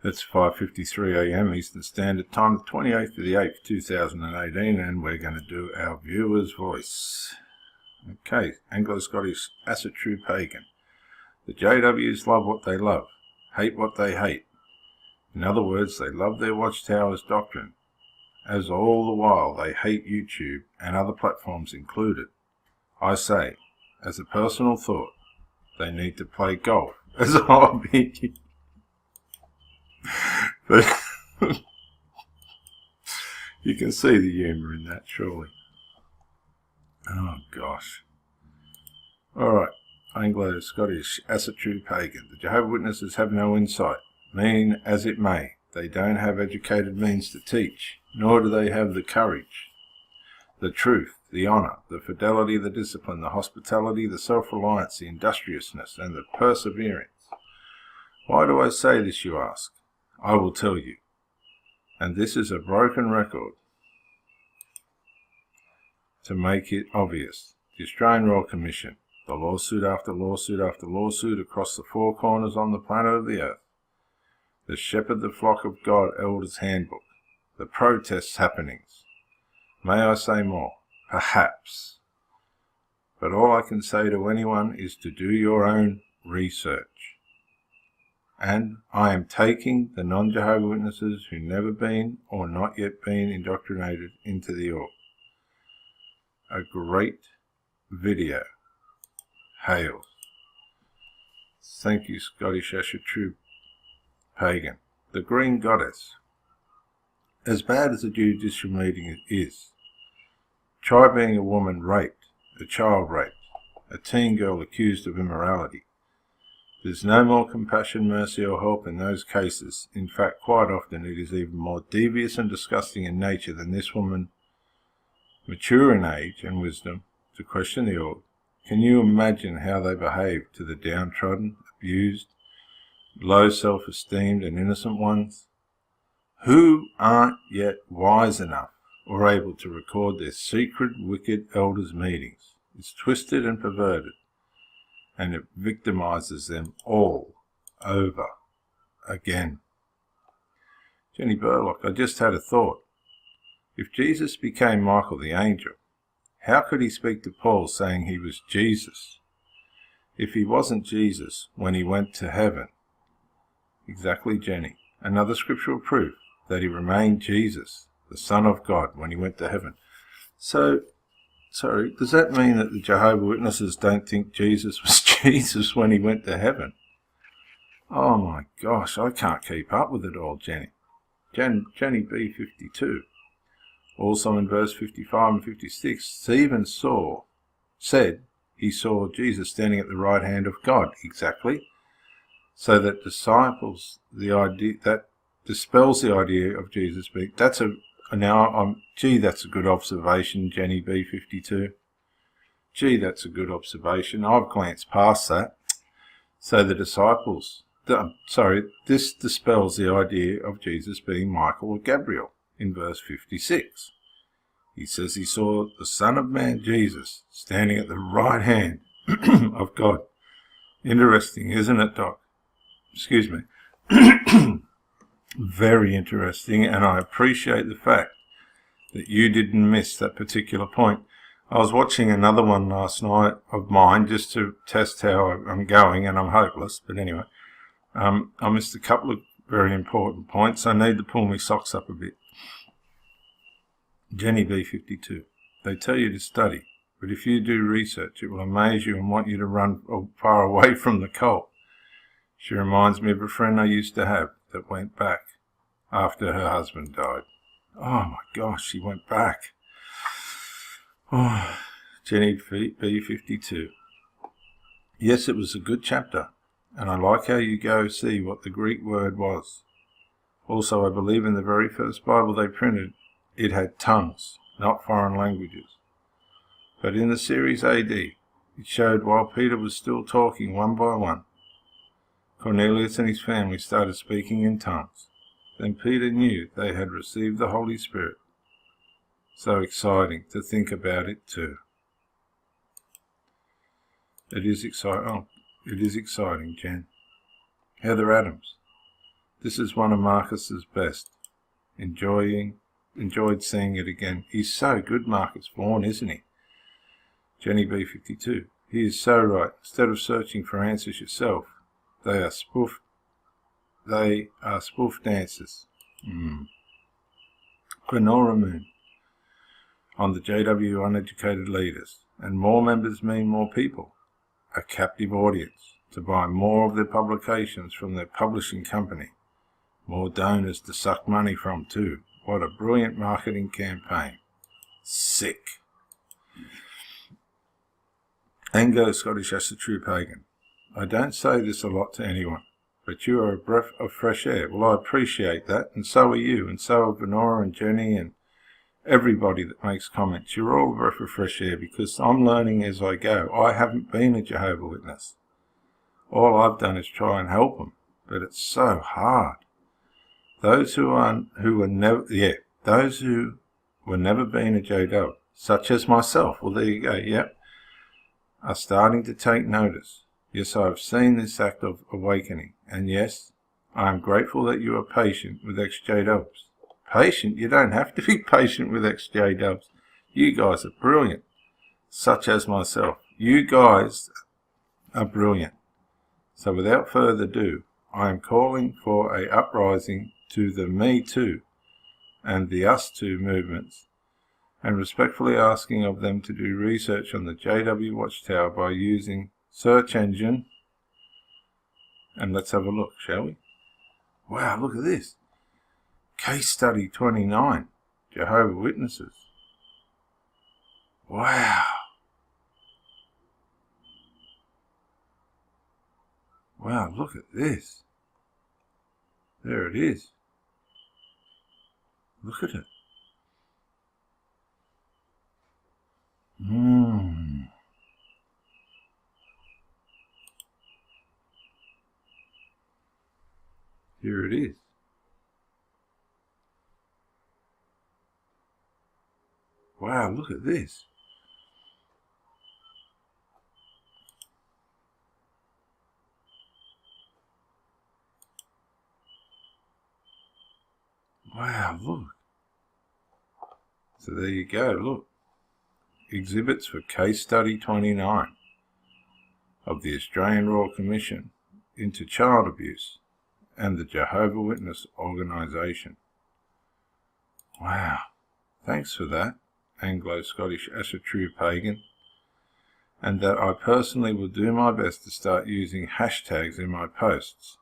It's 5:53 a.m. Eastern Standard Time, the 28th of the 8th, 2018, and we're going to do our viewer's voice. Okay, Anglo-Scottish Acid True Pagan. The JWs love what they love, hate what they hate. In other words, they love their Watchtower's doctrine, as all the while they hate YouTube and other platforms included. I say, as a personal thought, they need to play golf as a hobby. But you can see the humour in that, surely. Oh, gosh. Alright, Anglo-Scottish Acid True Pagan. The Jehovah's Witnesses have no insight, mean as it may. They don't have educated means to teach, nor do they have the courage, the truth, the honour, the fidelity, the discipline, the hospitality, the self-reliance, the industriousness, and the perseverance. Why do I say this, you ask? I will tell you. And this is a broken record. To make it obvious, the Australian Royal Commission, the lawsuit after lawsuit after lawsuit across the four corners on the planet of the earth, the Shepherd the Flock of God Elders Handbook, the protests happenings. May I say more? Perhaps. But all I can say to anyone is to do your own research. And I am taking the non-Jehovah's Witnesses who never been or not yet been indoctrinated into the org. A great video. Hail. Thank you, Scottish Acid True Pagan. The Green Goddess. As bad as a judicial meeting is, try being a woman raped, a child raped, a teen girl accused of immorality. There's no more compassion, mercy or help in those cases. In fact, quite often it is even more devious and disgusting in nature than this woman, mature in age and wisdom, to question the org. Can you imagine how they behave to the downtrodden, abused, low self-esteemed and innocent ones, who aren't yet wise enough or able to record their secret, wicked elders' meetings? It's twisted and perverted, and it victimizes them all over again. Jenny Burlock, I just had a thought. If Jesus became Michael the angel, how could he speak to Paul saying he was Jesus? If he wasn't Jesus when he went to heaven? Exactly, Jenny. Another scriptural proof that he remained Jesus, the Son of God, when he went to heaven. So, sorry, does that mean that the Jehovah's Witnesses don't think Jesus was Jesus when he went to heaven? Oh my gosh, I can't keep up with it all, Jenny. Jenny B52. Also in verse 55 and 56, Stephen said he saw Jesus standing at the right hand of God. Exactly. So that dispels the idea of Jesus being. That's a good observation, Jenny B52. Gee, that's a good observation. I've glanced past that. So this dispels the idea of Jesus being Michael or Gabriel in verse 56. He says he saw the Son of Man, Jesus, standing at the right hand of God. Interesting, isn't it, Doc? Excuse me. Very interesting, and I appreciate the fact that you didn't miss that particular point. I was watching another one last night of mine just to test how I'm going, and I'm hopeless, but anyway. I missed a couple of very important points. I need to pull my socks up a bit. Jenny B52. They tell you to study, but if you do research, it will amaze you and want you to run far away from the cult. She reminds me of a friend I used to have that went back after her husband died. Oh my gosh, she went back. Oh, Jenny B52. Yes, it was a good chapter, and I like how you go see what the Greek word was. Also, I believe in the very first Bible they printed, it had tongues, not foreign languages. But in the series AD, it showed while Peter was still talking one by one, Cornelius and his family started speaking in tongues. Then Peter knew they had received the Holy Spirit. So exciting to think about it too. It is exciting, Jen. Heather Adams. This is one of Marcus's best. Enjoyed seeing it again. He's so good, Marcus Vaughan, isn't he? Jenny B52. He is so right. Instead of searching for answers yourself, they are spoofed answers. Granora Moon. On the JW Uneducated Leaders. And more members mean more people. A captive audience to buy more of their publications from their publishing company. More donors to suck money from too. What a brilliant marketing campaign. Sick. Anglo-Scottish as a true pagan. I don't say this a lot to anyone, but you are a breath of fresh air. Well, I appreciate that, and so are you, and so are Venora and Jenny and everybody that makes comments. You're all a breath of fresh air because I'm learning as I go. I haven't been a Jehovah's Witness. All I've done is try and help them, but it's so hard. Those who were never been a JW, such as myself, well there you go, yep, are starting to take notice. Yes, I've seen this act of awakening, and yes, I am grateful that you are patient with ex-JWs. Patient? You don't have to be patient with ex-JWs. You guys are brilliant, such as myself. You guys are brilliant. So without further ado, I am calling for a uprising to the Me Too and the Us Too movements, and respectfully asking of them to do research on the JW Watchtower by using search engine. And let's have a look, shall we? Wow, look at this. Case study 29, Jehovah's Witnesses. Wow. Wow, look at this. There it is. Look at it. Here it is. Wow, look at this. Wow, look. So there you go, look. Exhibits for Case Study 29 of the Australian Royal Commission into Child Abuse and the Jehovah's Witness Organisation. Wow. Thanks for that, Anglo-Scottish as a true pagan. And that I personally will do my best to start using hashtags in my posts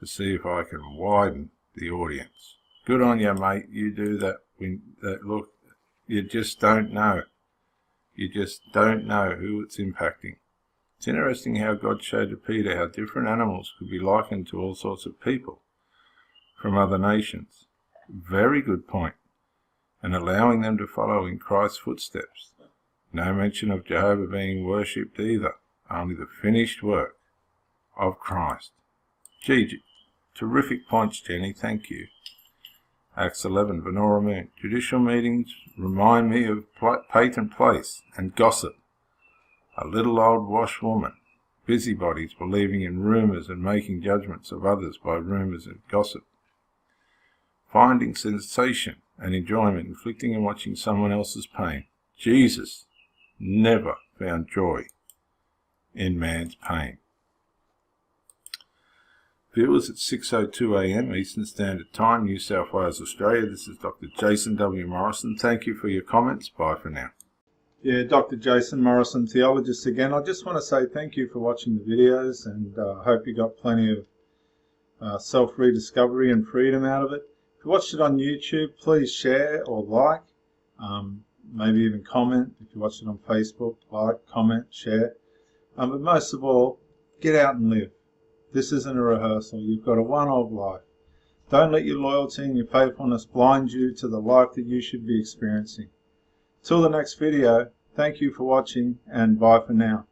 to see if I can widen the audience. Good on you, mate. You do that. Look, you just don't know. You just don't know who it's impacting. It's interesting how God showed to Peter how different animals could be likened to all sorts of people from other nations. Very good point. And allowing them to follow in Christ's footsteps. No mention of Jehovah being worshipped either, only the finished work of Christ. Gee, terrific points, Jenny, thank you. Acts 11, Venora Moon. Judicial meetings remind me of Peyton Place and gossip. A little old washwoman. Busybodies believing in rumours and making judgments of others by rumours and gossip. Finding sensation and enjoyment inflicting and watching someone else's pain. Jesus never found joy in man's pain. Viewers at 6:02 a.m. Eastern Standard Time, New South Wales, Australia. This is Dr. Jason W. Morrison. Thank you for your comments. Bye for now. Yeah, Dr. Jason Morrison, theologist again. I just want to say thank you for watching the videos, and I hope you got plenty of self-rediscovery and freedom out of it. If you watched it on YouTube, please share or like, maybe even comment. If you watched it on Facebook, like, comment, share. But most of all, get out and live. This isn't a rehearsal. You've got a one-off life. Don't let your loyalty and your faithfulness blind you to the life that you should be experiencing. Till the next video, thank you for watching, and bye for now.